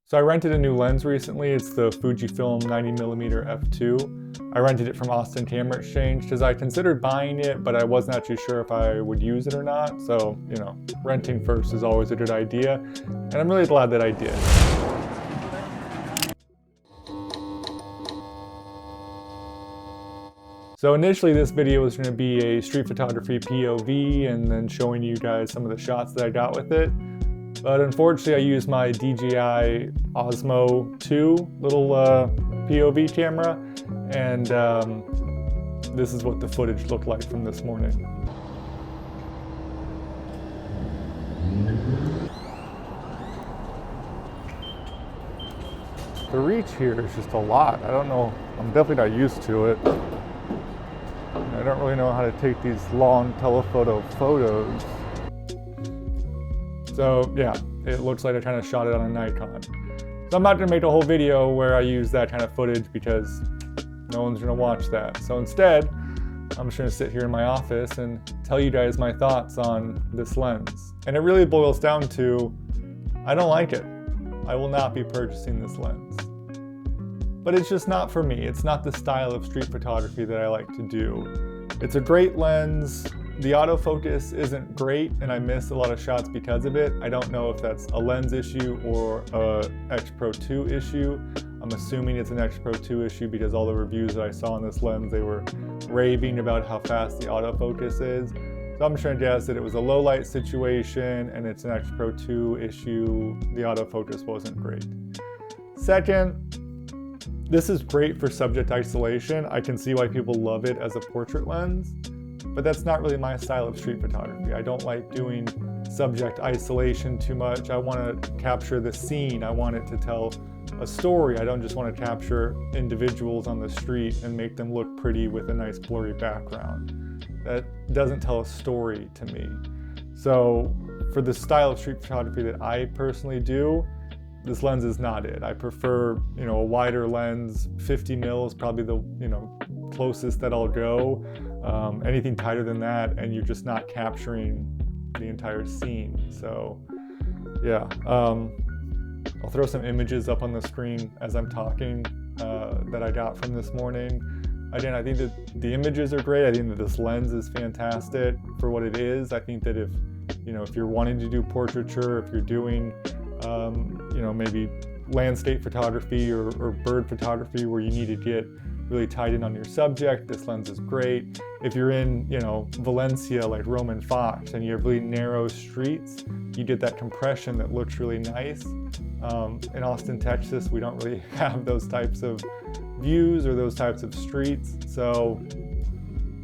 So I rented a new lens recently. It's the Fujifilm 90mm f2. I rented it from Austin Camera Exchange because I considered buying it, but I wasn't actually sure if I would use it or not. So, renting first is always a good idea. And I'm really glad that I did. So initially this video was going to be a street photography POV and then showing you guys some of the shots that I got with it. But unfortunately I used my DJI Osmo 2 little POV camera, and this is what the footage looked like from this morning. The reach here is just a lot. I don't know, I'm definitely not used to it. I don't really know how to take these long telephoto photos. So yeah, it looks like I kind of shot it on a Nikon. So I'm not gonna make a whole video where I use that kind of footage because no one's gonna watch that. So instead, I'm just gonna sit here in my office and tell you guys my thoughts on this lens. And it really boils down to, I don't like it. I will not be purchasing this lens. But it's just not for me. It's not the style of street photography that I like to do. It's a great lens. The autofocus isn't great and I miss a lot of shots because of it. I don't know if that's a lens issue or a X Pro 2 issue. I'm assuming it's an X Pro 2 issue because all the reviews that I saw on this lens, they were raving about how fast the autofocus is. So I'm just gonna guess that it was a low light situation and it's an X Pro 2 issue. The autofocus wasn't great. Second, this is great for subject isolation. I can see why people love it as a portrait lens, but that's not really my style of street photography. I don't like doing subject isolation too much. I want to capture the scene. I want it to tell a story. I don't just want to capture individuals on the street and make them look pretty with a nice blurry background. That doesn't tell a story to me. So for the style of street photography that I personally do, this lens is not it. I prefer, a wider lens. 50 mil is probably the, closest that I'll go. Anything tighter than that, and you're just not capturing the entire scene. So, yeah. I'll throw some images up on the screen as I'm talking that I got from this morning. Again, I think that the images are great. I think that this lens is fantastic for what it is. I think that if you're wanting to do portraiture, if you're doing maybe landscape photography or bird photography where you need to get really tied in on your subject, this lens is great. If you're in, Valencia like Roman Fox and you have really narrow streets, you get that compression that looks really nice. In Austin, Texas, we don't really have those types of views or those types of streets, so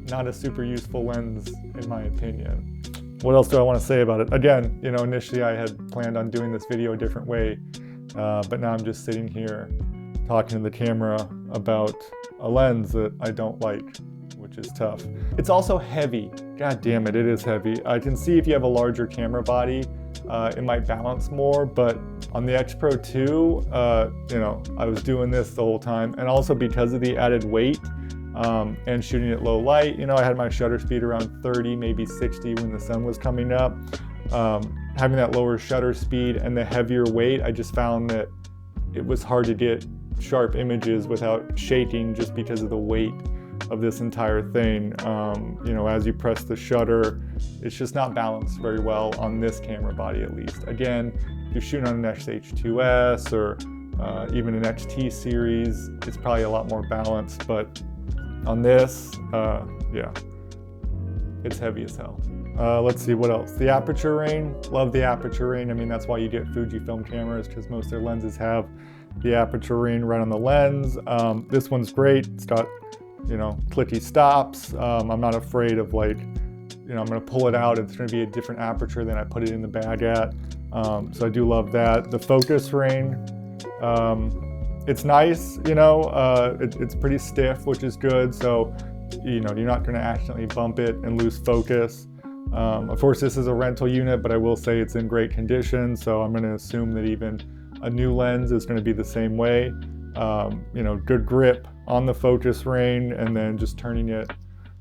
not a super useful lens in my opinion. What else do I want to say about it? Again, initially I had planned on doing this video a different way, but now I'm just sitting here talking to the camera about a lens that I don't like, which is tough. It's also heavy. God damn it, it is heavy. I can see if you have a larger camera body, it might balance more, but on the X Pro 2, I was doing this the whole time, and also because of the added weight, and shooting at low light, I had my shutter speed around 30, maybe 60 when the sun was coming up. Having that lower shutter speed and the heavier weight, I just found that it was hard to get sharp images without shaking just because of the weight of this entire thing. As you press the shutter, it's just not balanced very well on this camera body at least. Again, if you're shooting on an XH2S or even an XT series, it's probably a lot more balanced, but on this, yeah, it's heavy as hell. Let's see, what else? The aperture range, love the aperture range. I mean, that's why you get Fujifilm cameras, because most of their lenses have the aperture range right on the lens. This one's great. It's got, clicky stops. I'm not afraid of I'm gonna pull it out. It's gonna be a different aperture than I put it in the bag at. So I do love that. The focus range, it's nice, it's pretty stiff, which is good. So, you're not gonna accidentally bump it and lose focus. Of course, this is a rental unit, but I will say it's in great condition. So I'm gonna assume that even a new lens is gonna be the same way. Good grip on the focus ring, and then just turning it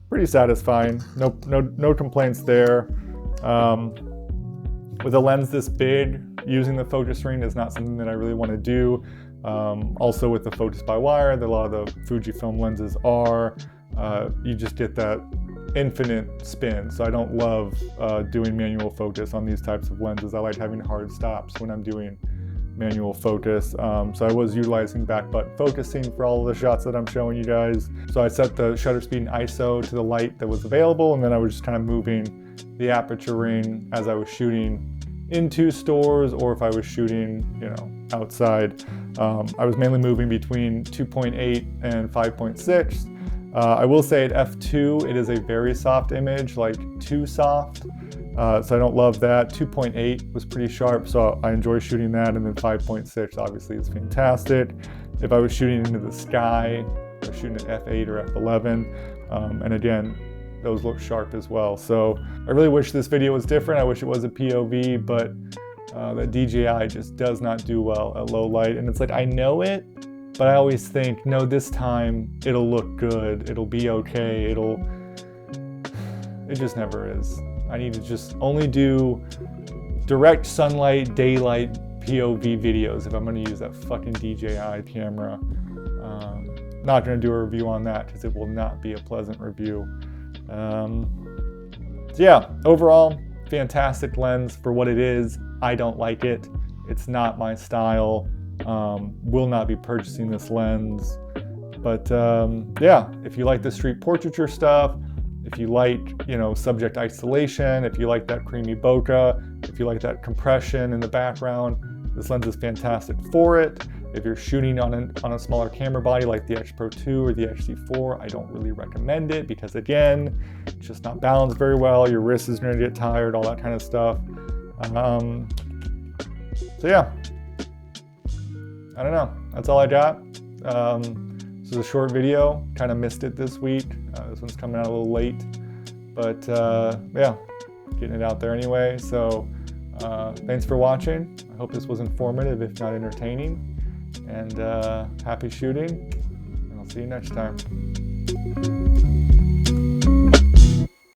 pretty satisfying. No complaints there. With a lens this big, using the focus ring is not something that I really want to do. Also with the focus by wire, a lot of the Fujifilm lenses are, you just get that infinite spin. So I don't love doing manual focus on these types of lenses. I like having hard stops when I'm doing manual focus. So I was utilizing back button focusing for all of the shots that I'm showing you guys. So I set the shutter speed and ISO to the light that was available, and then I was just kind of moving the aperture ring as I was shooting into stores, or if I was shooting, outside. I was mainly moving between 2.8 and 5.6. I will say at f2, it is a very soft image, like too soft. So I don't love that. 2.8 was pretty sharp, so I enjoy shooting that. And then 5.6 obviously is fantastic. If I was shooting into the sky, I was shooting at f8 or f11. And again, those look sharp as well. So I really wish this video was different. I wish it was a POV, but that DJI just does not do well at low light. And it's like, I know it, but I always think, no, this time it'll look good. It'll be okay. It just never is. I need to just only do direct sunlight, daylight POV videos if I'm going to use that fucking DJI camera. Not going to do a review on that because it will not be a pleasant review. So yeah, overall, fantastic lens for what it is. I don't like it. It's not my style. Will not be purchasing this lens. But yeah, if you like the street portraiture stuff, if you like, subject isolation, if you like that creamy bokeh, if you like that compression in the background, this lens is fantastic for it. If you're shooting on a smaller camera body like the X Pro 2 or the XT4, I don't really recommend it because, again, it's just not balanced very well. Your wrist is going to get tired, all that kind of stuff. So yeah, I don't know. That's all I got. This is a short video. Kind of missed it this week. This one's coming out a little late, but yeah, getting it out there anyway. So thanks for watching. I hope this was informative, if not entertaining. And happy shooting, and I'll see you next time.